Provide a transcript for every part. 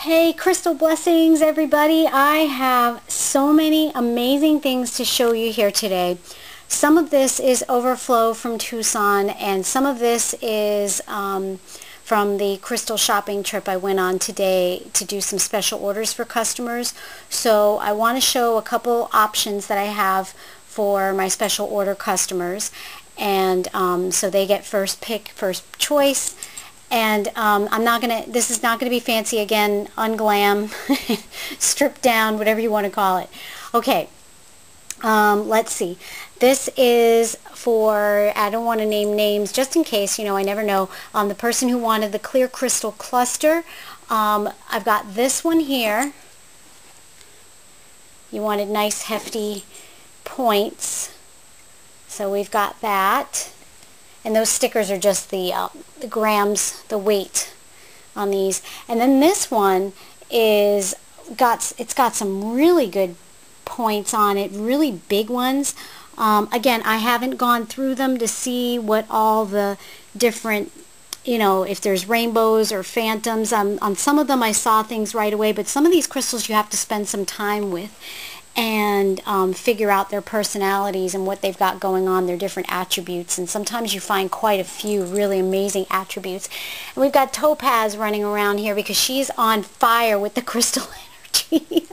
Hey, crystal blessings everybody. I have so many amazing things to show you here today. Some of this is overflow from Tucson, and some of this is from the crystal shopping trip I went on today to do some special orders for customers. So I want to show a couple options that I have for my special order customers, and so they get first pick, first choice. And this is not gonna be fancy again, unglam, stripped down, whatever you want to call it. Okay, let's see. This is for, I don't want to name names just in case, I never know. The person who wanted the clear crystal cluster. I've got this one here. You wanted nice hefty points, so we've got that. And those stickers are just the grams, the weight on these. And then this one it's got some really good points on it, really big ones. Again, I haven't gone through them to see what all the different, if there's rainbows or phantoms. On some of them I saw things right away, but some of these crystals you have to spend some time with and figure out their personalities and what they've got going on, their different attributes. And sometimes you find quite a few really amazing attributes. And we've got Topaz running around here because she's on fire with the crystal energy.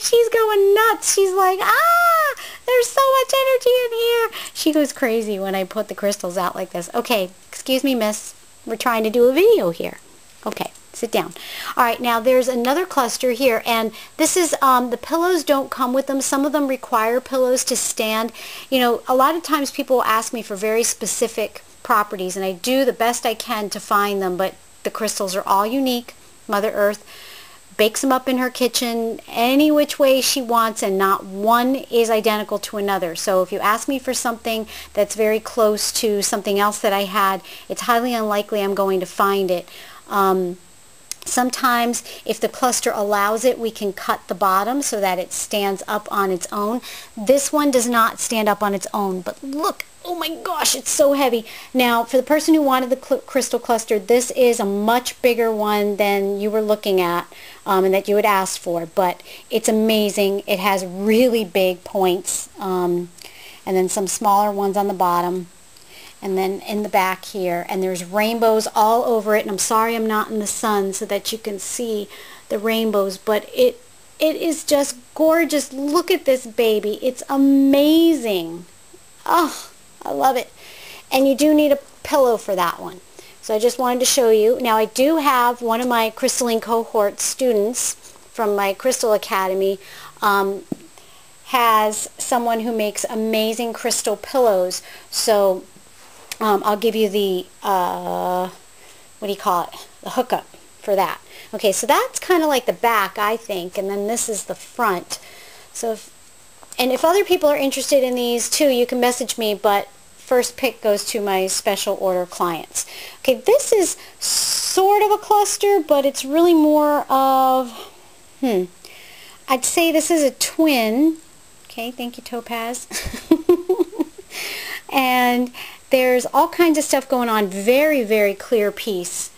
She's going nuts. She's like, there's so much energy in here. She goes crazy when I put the crystals out like this. Okay, excuse me, miss. We're trying to do a video here. Okay. Sit down. All right, now there's another cluster here, and this is, the pillows don't come with them. Some of them require pillows to stand. A lot of times people ask me for very specific properties, and I do the best I can to find them, but the crystals are all unique. Mother Earth bakes them up in her kitchen any which way she wants, and not one is identical to another. So if you ask me for something that's very close to something else that I had, it's highly unlikely I'm going to find it. Sometimes, if the cluster allows it, we can cut the bottom so that it stands up on its own. This one does not stand up on its own, but look, oh my gosh, it's so heavy. Now, for the person who wanted the crystal cluster, this is a much bigger one than you were looking at and that you had asked for, but it's amazing. It has really big points, and then some smaller ones on the bottom. And then in the back here, and there's rainbows all over it, and I'm sorry I'm not in the sun so that you can see the rainbows, but it is just gorgeous. Look at this baby. It's amazing. Oh, I love it. And you do need a pillow for that one. So I just wanted to show you. Now I do have one of my crystalline cohort students from my Crystal Academy has someone who makes amazing crystal pillows. So I'll give you the, what do you call it, the hookup for that. Okay, so that's kind of like the back, I think, and then this is the front. So if other people are interested in these too, you can message me, but first pick goes to my special order clients. Okay, this is sort of a cluster, but it's really more of, I'd say this is a twin. Okay, thank you, Topaz. And there's all kinds of stuff going on. Very, very clear piece.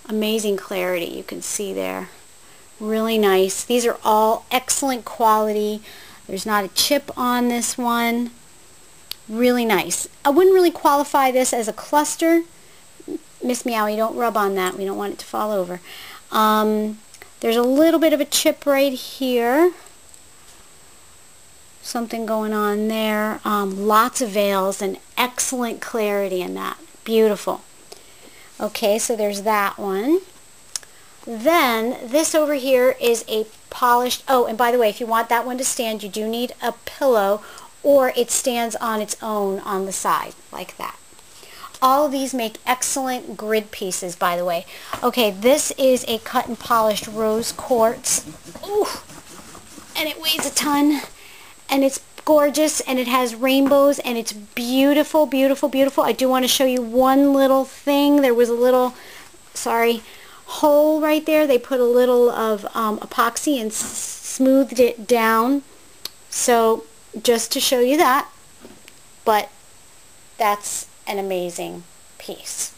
Amazing clarity you can see there. Really nice. These are all excellent quality. There's not a chip on this one. Really nice. I wouldn't really qualify this as a cluster. Miss Meowie, don't rub on that. We don't want it to fall over. There's a little bit of a chip right here. Something going on there. Lots of veils and excellent clarity in that. Beautiful. Okay, so there's that one. Then this over here is a polished, oh, and by the way, if you want that one to stand, you do need a pillow, or it stands on its own on the side, like that. All of these make excellent grid pieces, by the way. Okay, this is a cut and polished rose quartz. Ooh, and it weighs a ton. And it's gorgeous, and it has rainbows, and it's beautiful, beautiful, beautiful. I do want to show you one little thing. There was a little, hole right there. They put a little of epoxy and smoothed it down. So just to show you that, but that's an amazing piece.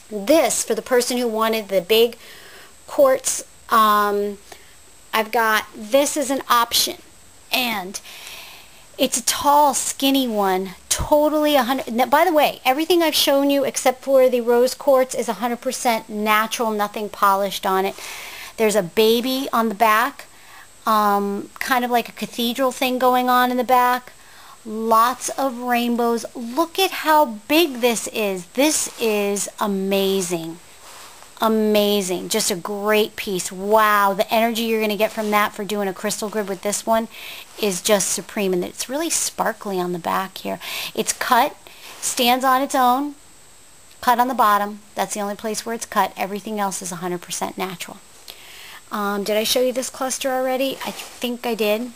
This, for the person who wanted the big quartz. I've got, this is an option, and it's a tall, skinny one, totally 100. By the way, everything I've shown you except for the rose quartz is 100% natural, nothing polished on it. There's a baby on the back, kind of like a cathedral thing going on in the back. Lots of rainbows. Look at how big this is. This is amazing. Amazing. Just a great piece. Wow, the energy you're going to get from that for doing a crystal grid with this one is just supreme. And it's really sparkly on the back here. It's cut, stands on its own, cut on the bottom. That's the only place where it's cut. Everything else is 100% natural. Did I show you this cluster already? I think I did.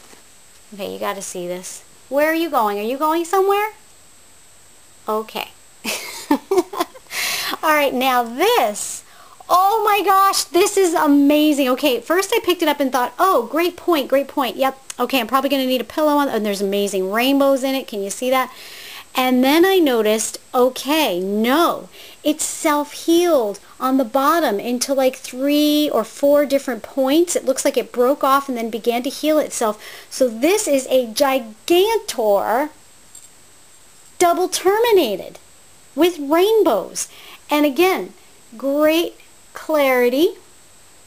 Okay, you got to see this. Where are you going? Are you going somewhere? Okay. All right, now this. Oh my gosh, this is amazing. Okay, first I picked it up and thought, oh, great point, great point. Yep, okay, I'm probably going to need a pillow on, and there's amazing rainbows in it. Can you see that? And then I noticed, okay, no, it's self-healed on the bottom into like 3 or 4 different points. It looks like it broke off and then began to heal itself. So this is a gigantor double terminated with rainbows. And again, great clarity.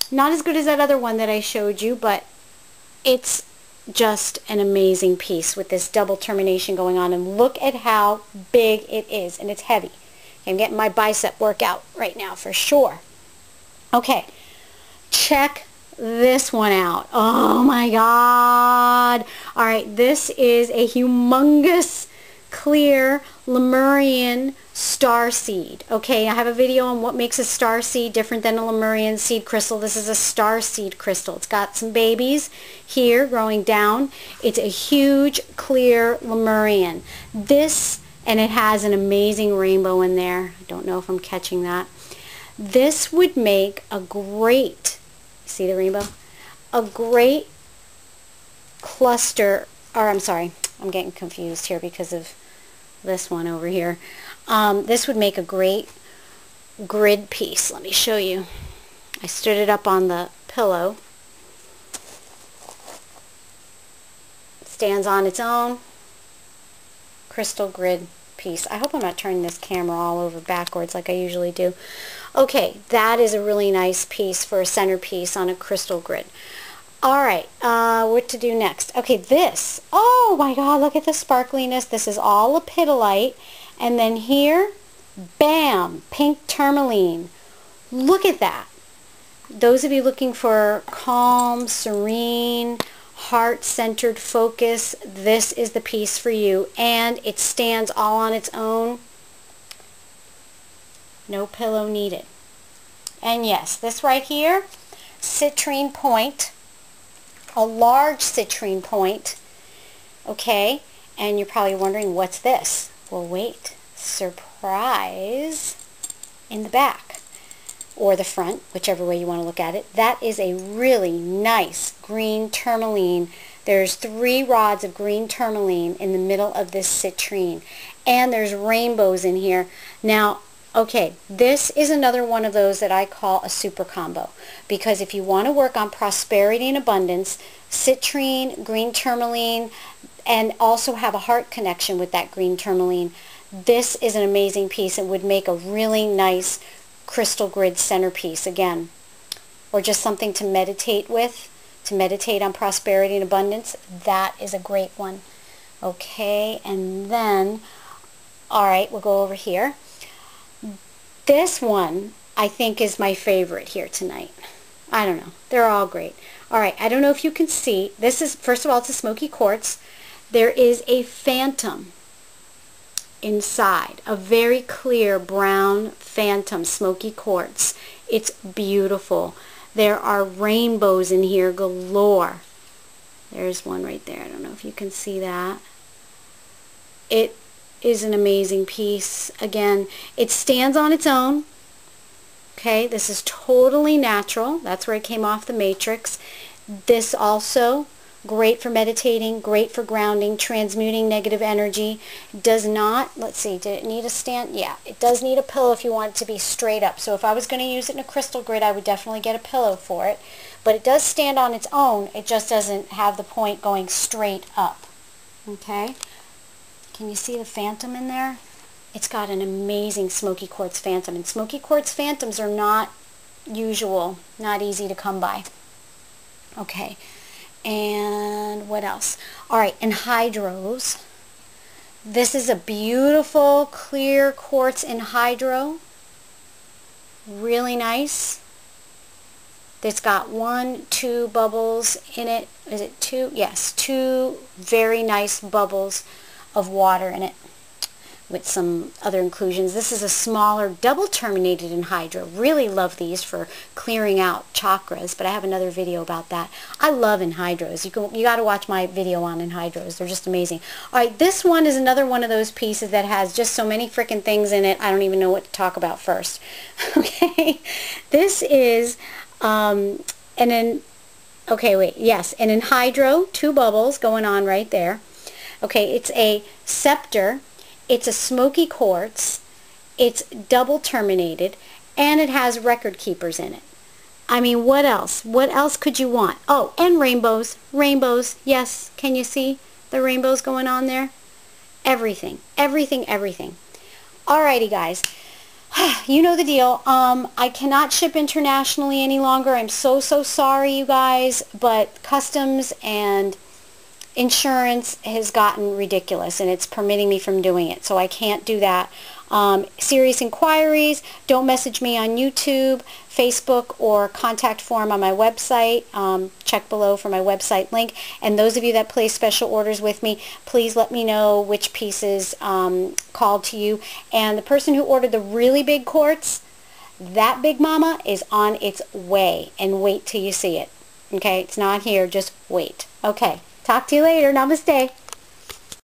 Not as good as that other one that I showed you, but it's just an amazing piece with this double termination going on. And look at how big it is, and it's heavy. I'm getting my bicep workout right now for sure. Okay, check this one out. Oh my God. All right, this is a humongous clear Lemurian star seed. Okay, I have a video on what makes a star seed different than a Lemurian seed crystal. This is a star seed crystal. It's got some babies here growing down. It's a huge clear Lemurian. This, and it has an amazing rainbow in there. I don't know if I'm catching that. This would make a great, see the rainbow? A great cluster, or I'm sorry, I'm getting confused here because of this one over here. This would make a great grid piece. Let me show you. I stood it up on the pillow. It stands on its own. Crystal grid piece. I hope I'm not turning this camera all over backwards like I usually do. Okay, that is a really nice piece for a centerpiece on a crystal grid. Alright, what to do next? Okay, this. Oh my God, look at the sparkliness. This is all lepidolite. And then here, bam, pink tourmaline. Look at that. Those of you looking for calm, serene, heart-centered focus, this is the piece for you. And it stands all on its own. No pillow needed. And yes, this right here, Citrine Point. A large citrine point. Okay, and you're probably wondering, what's this? Well, wait. Surprise in the back. Or the front, whichever way you want to look at it. That is a really nice green tourmaline. There's 3 rods of green tourmaline in the middle of this citrine. And there's rainbows in here. Now, okay, this is another one of those that I call a super combo, because if you want to work on prosperity and abundance, citrine, green tourmaline, and also have a heart connection with that green tourmaline, this is an amazing piece and would make a really nice crystal grid centerpiece again, or just something to meditate with, to meditate on prosperity and abundance. That is a great one. Okay, and then, all right, we'll go over here. This one, I think, is my favorite here tonight. I don't know. They're all great. All right, I don't know if you can see. This is, first of all, it's a Smoky Quartz. There is a phantom inside, a very clear brown phantom Smoky Quartz. It's beautiful. There are rainbows in here galore. There's one right there. I don't know if you can see that. It is an amazing piece. Again, it stands on its own. Okay, this is totally natural. That's where it came off the matrix. This also great for meditating, great for grounding, transmuting negative energy. Does not, let's see, did it need a stand? Yeah, it does need a pillow if you want it to be straight up. So if I was going to use it in a crystal grid, I would definitely get a pillow for it. But it does stand on its own. It just doesn't have the point going straight up. Okay? Can you see the phantom in there? It's got an amazing Smoky Quartz phantom. And Smoky Quartz phantoms are not usual, not easy to come by. Okay. And what else? All right, anhydros. This is a beautiful clear quartz anhydro. Really nice. It's got 1, 2 bubbles in it. Is it 2? Yes, 2 very nice bubbles of water in it with some other inclusions. This is a smaller double terminated anhydro. Really love these for clearing out chakras, but I have another video about that. I love anhydros. You got to watch my video on anhydros. They're just amazing. All right, this one is another one of those pieces that has just so many freaking things in it. I don't even know what to talk about first. Okay, this is okay, wait, yes, an anhydro, 2 bubbles going on right there. Okay, it's a scepter. It's a smoky quartz, it's double terminated, and it has record keepers in it. I mean, what else? What else could you want? Oh, and rainbows. Rainbows, yes. Can you see the rainbows going on there? Everything, everything, everything. Alrighty, guys. You know the deal. I cannot ship internationally any longer. I'm so sorry, you guys, but customs and insurance has gotten ridiculous and it's permitting me from doing it, so I can't do that. Serious inquiries, don't message me on YouTube, Facebook, or contact form on my website. Check below for my website link. And those of you that place special orders with me, please let me know which pieces called to you. And the person who ordered the really big quartz, that big mama is on its way, and wait till you see it. Okay, it's not here, just wait. Okay. Talk to you later. Namaste.